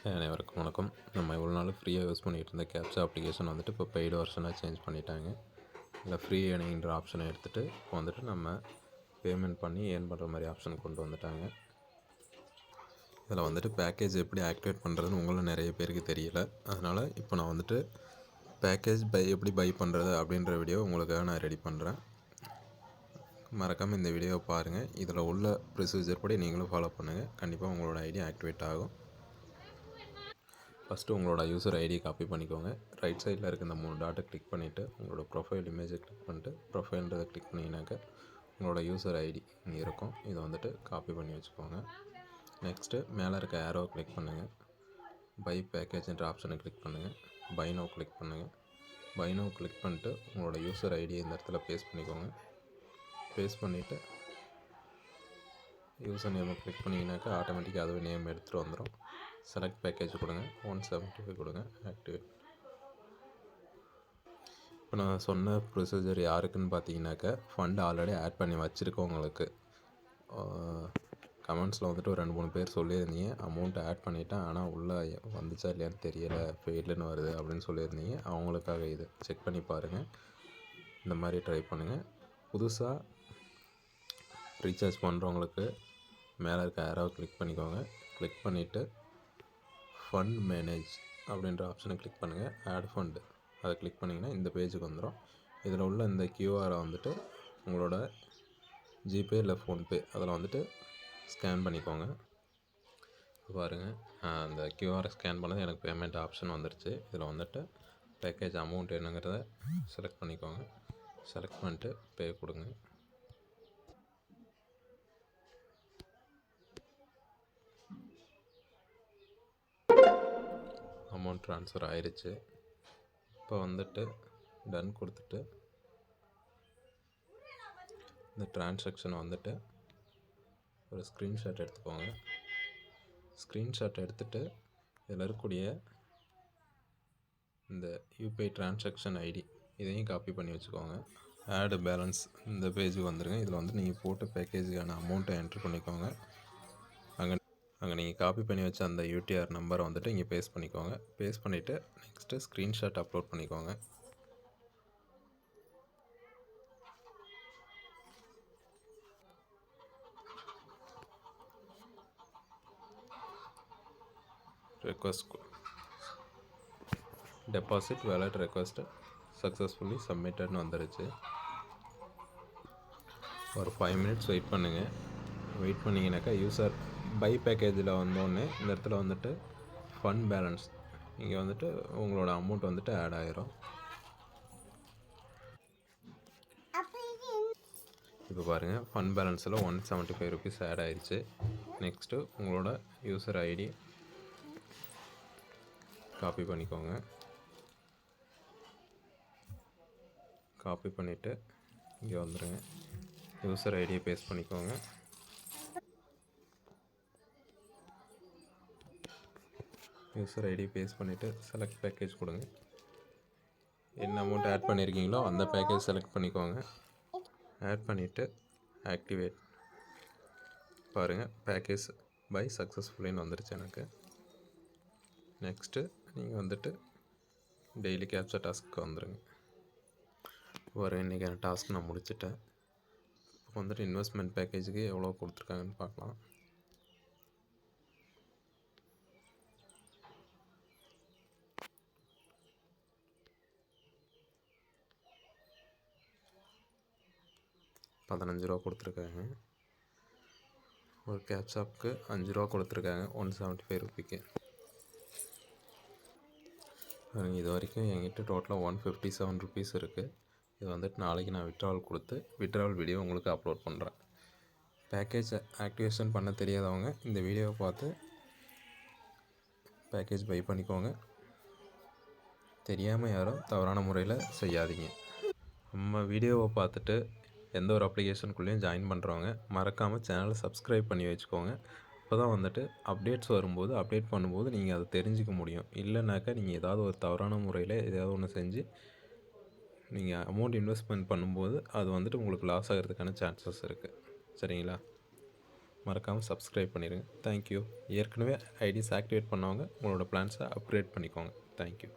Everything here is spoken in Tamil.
அனைவருக்கும் வணக்கம். நம்ம இவ்வளோ நாள் ஃப்ரீயாக யூஸ் பண்ணிகிட்டு இருந்த கேப்சா அப்ளிகேஷன் வந்துட்டு இப்போ பெய்டு வெர்ஷனாக சேஞ்ச் பண்ணிட்டாங்க. இல்லை ஃப்ரீ ஏர்னிங்கிற ஆப்ஷனை எடுத்துகிட்டு இப்போ வந்துட்டு நம்ம பேமெண்ட் பண்ணி ஏர்ன் பண்ணுற மாதிரி ஆப்ஷன் கொண்டு வந்துட்டாங்க. இதில் வந்துட்டு பேக்கேஜ் எப்படி ஆக்டிவேட் பண்ணுறதுன்னு உங்களும் நிறைய பேருக்கு தெரியல. அதனால் இப்போ நான் வந்துட்டு பேக்கேஜ் எப்படி பை பண்ணுறது அப்படின்ற வீடியோ உங்களுக்காக நான் ரெடி பண்ணுறேன். மறக்காமல் இந்த வீடியோவை பாருங்கள். இதில் உள்ள ப்ரொசீஜர் படி நீங்களும் ஃபாலோ பண்ணுங்கள். கண்டிப்பாக உங்களோட ஐடி ஆக்டிவேட் ஆகும். ஃபஸ்ட்டு உங்களோட யூசர் ஐடி காப்பி பண்ணிக்கோங்க. ரைட் சைடில் இருக்க இந்த 3 டாட்டை கிளிக் பண்ணிவிட்டு உங்களோட ப்ரொஃபைல் இமேஜை கிளிக் பண்ணிட்டு ப்ரொஃபைல்ன்றதை கிளிக் பண்ணிங்கனாக்க உங்களோட யூசர் ஐடி இங்கே இருக்கும். இதை வந்துட்டு காப்பி பண்ணி வச்சுக்கோங்க. நெக்ஸ்ட்டு மேலே இருக்க ஏரோவை கிளிக் பண்ணுங்கள். பை பேக்கேஜ்ன்ற ஆப்ஷனை கிளிக் பண்ணுங்கள். பை நவ் கிளிக் பண்ணுங்கள். பை நவ் கிளிக் பண்ணிட்டு உங்களோட யூசர் ஐடியை இந்த இடத்துல பேஸ்ட் பண்ணிக்கோங்க. பேஸ்ட் பண்ணிவிட்டு யூசர் நேமை கிளிக் பண்ணிங்கனாக்கா ஆட்டோமேட்டிக்காக அதுவே நேம் எடுத்துகிட்டு வந்துடும். செலக்ட் பேக்கேஜ் கொடுங்க. 175 கொடுங்க. ஆக்டிவேட். இப்போ நான் சொன்ன ப்ரொசீஜர் யாருக்குன்னு பார்த்தீங்கன்னாக்கா ஃபண்ட் ஆல்ரெடி ஆட் பண்ணி வச்சுருக்கவங்களுக்கு. கமெண்ட்ஸில் வந்துட்டு ஒரு 2-3 பேர் சொல்லியிருந்தீங்க, அமௌண்ட் ஆட் பண்ணிவிட்டேன் ஆனால் உள்ளே வந்துச்சா இல்லையான்னு தெரியலை, ஃபெயிலுன்னு வருது அப்படின்னு சொல்லியிருந்தீங்க. அவங்களுக்காக இது செக் பண்ணி பாருங்கள். இந்த மாதிரி ட்ரை பண்ணுங்கள். புதுசாக ரீசார்ஜ் பண்ணுறவங்களுக்கு மேலே இருக்க ஏரோவை கிளிக் பண்ணிக்கோங்க. கிளிக் பண்ணிவிட்டு ஃபண்ட் மேனேஜ் அப்படின்ற ஆப்ஷனை கிளிக் பண்ணுங்கள். ஆட் ஃபண்டு அதை கிளிக் பண்ணிங்கன்னா இந்த பேஜுக்கு வந்துடும். இதில் உள்ள இந்த கியூஆரை வந்துட்டு உங்களோட ஜிபே இல்லை ஃபோன்பே அதில் வந்துட்டு ஸ்கேன் பண்ணிக்கோங்க. பாருங்கள், அந்த கியூஆரை ஸ்கேன் பண்ணது எனக்கு பேமெண்ட் ஆப்ஷன் வந்துடுச்சு. இதில் வந்துட்டு பேக்கேஜ் அமௌண்ட் என்னங்கிறத செலக்ட் பண்ணிக்கோங்க. செலக்ட் பண்ணிட்டு பே கொடுங்க. அமௌண்ட் ட்ரான்ஸ்ஃபர் ஆயிடுச்சு. இப்போ வந்துட்டு டன் கொடுத்துட்டு இந்த ட்ரான்சாக்ஷனை வந்துட்டு ஒரு ஸ்க்ரீன்ஷாட் எடுத்துக்கோங்க. ஸ்க்ரீன்ஷாட் எடுத்துகிட்டு இதில் இருக்கக்கூடிய இந்த யூபிஐ ட்ரான்சாக்ஷன் ஐடி இதையும் காப்பி பண்ணி வச்சுக்கோங்க. ஆடு பேலன்ஸ் இந்த பேஜுக்கு வந்துடுங்க. இதில் வந்து நீங்கள் போட்ட பேக்கேஜுக்கான அமௌண்ட்டை என்ட்ரு பண்ணிக்கோங்க. அங்கே நீங்கள் காப்பி பண்ணி வச்ச அந்த யூடிஆர் நம்பரை வந்துட்டு இங்கே பேஸ்ட் பண்ணிக்கோங்க. பேஸ்ட் பண்ணிவிட்டு நெக்ஸ்ட்டு ஸ்க்ரீன்ஷாட் அப்லோட் பண்ணிக்கோங்க. Request deposit wallet request successfully சப்மிட்டட்னு வந்துடுச்சு. ஒரு 5 மினிட்ஸ் வெயிட் பண்ணுங்கள். வெயிட் பண்ணிங்கனாக்கா யூசர் பை பேக்கேஜில் வந்தோடனே இந்த இடத்துல வந்துட்டு ஃபண்ட் பேலன்ஸ் இங்கே வந்துட்டு உங்களோட அமௌண்ட் வந்துட்டு ஆட் ஆகிரும். இப்போ பாருங்கள், ஃபண்ட் பேலன்ஸில் 175 ருபீஸ் ஆட் ஆயிடுச்சு. நெக்ஸ்ட்டு உங்களோட யூசர் ஐடி காப்பி பண்ணிக்கோங்க. காப்பி பண்ணிவிட்டு இங்கே வந்துடுங்க. யூசர் ஐடியை பேஸ்ட் பண்ணிக்கோங்க. யூசர் ஐடி பேஸ்ட் பண்ணிவிட்டு செலக்ட் பேக்கேஜ் கொடுங்க. என்ன அமௌண்ட் ஆட் பண்ணியிருக்கீங்களோ அந்த பேக்கேஜ் செலக்ட் பண்ணிக்கோங்க. ஆட் பண்ணிவிட்டு ஆக்டிவேட். பாருங்கள், பேக்கேஜ் பை சக்ஸஸ்ஃபுல்லின்னு வந்துடுச்சு எனக்கு. நெக்ஸ்ட்டு நீங்கள் வந்துட்டு டெய்லி கேப்சா டாஸ்க்கு வந்துடுங்க. ஒரு இன்றைக்கான டாஸ்க் நான் முடிச்சிட்டேன். இப்போ வந்துட்டு இன்வெஸ்ட்மெண்ட் பேக்கேஜுக்கு எவ்வளோ கொடுத்துருக்காங்கன்னு பார்க்கலாம். ₹15 கொடுத்துருக்காங்க. ஒரு கேப்சாப்புக்கு ₹5 கொடுத்துருக்காங்க 175 ருபீக்கு. இது வரைக்கும் என்கிட்ட டோட்டலாக 157 ருபீஸ் இருக்குது. இது வந்துட்டு நாளைக்கு நான் விட்ராவல் கொடுத்து விட்ராவல் வீடியோ உங்களுக்கு அப்லோட் பண்ணுறேன். பேக்கேஜ் ஆக்டிவேஷன் பண்ண தெரியாதவங்க இந்த வீடியோவை பார்த்து பேக்கேஜ் பை பண்ணிக்கோங்க. தெரியாமல் யாரும் தவறான முறையில் செய்யாதீங்க. நம்ம வீடியோவை பார்த்துட்டு எந்த ஒரு அப்ளிகேஷனுக்குள்ளேயும் ஜாயின் பண்ணுறவங்க மறக்காமல் சேனலை சப்ஸ்கிரைப் பண்ணி வச்சுக்கோங்க. அப்போ தான் வந்துட்டு அப்டேட்ஸ் வரும்போது அப்டேட் பண்ணும்போது நீங்கள் அதை தெரிஞ்சிக்க முடியும். இல்லைனாக்கா நீங்கள் ஏதாவது ஒரு தவறான முறையில் ஏதாவது ஒன்று செஞ்சு நீங்கள் அமௌண்ட் இன்வெஸ்ட்மெண்ட் பண்ணும்போது அது வந்துட்டு உங்களுக்கு லாஸ் ஆகிறதுக்கான சான்சஸ் இருக்குது. சரிங்களா? மறக்காமல் சப்ஸ்கிரைப் பண்ணிடுங்க. தேங்க்யூ. ஏற்கனவே ஐடிஸ் ஆக்டிவேட் பண்ணவங்க உங்களோட பிளான்ஸை அப்கிரேட் பண்ணிக்கோங்க. தேங்க்யூ.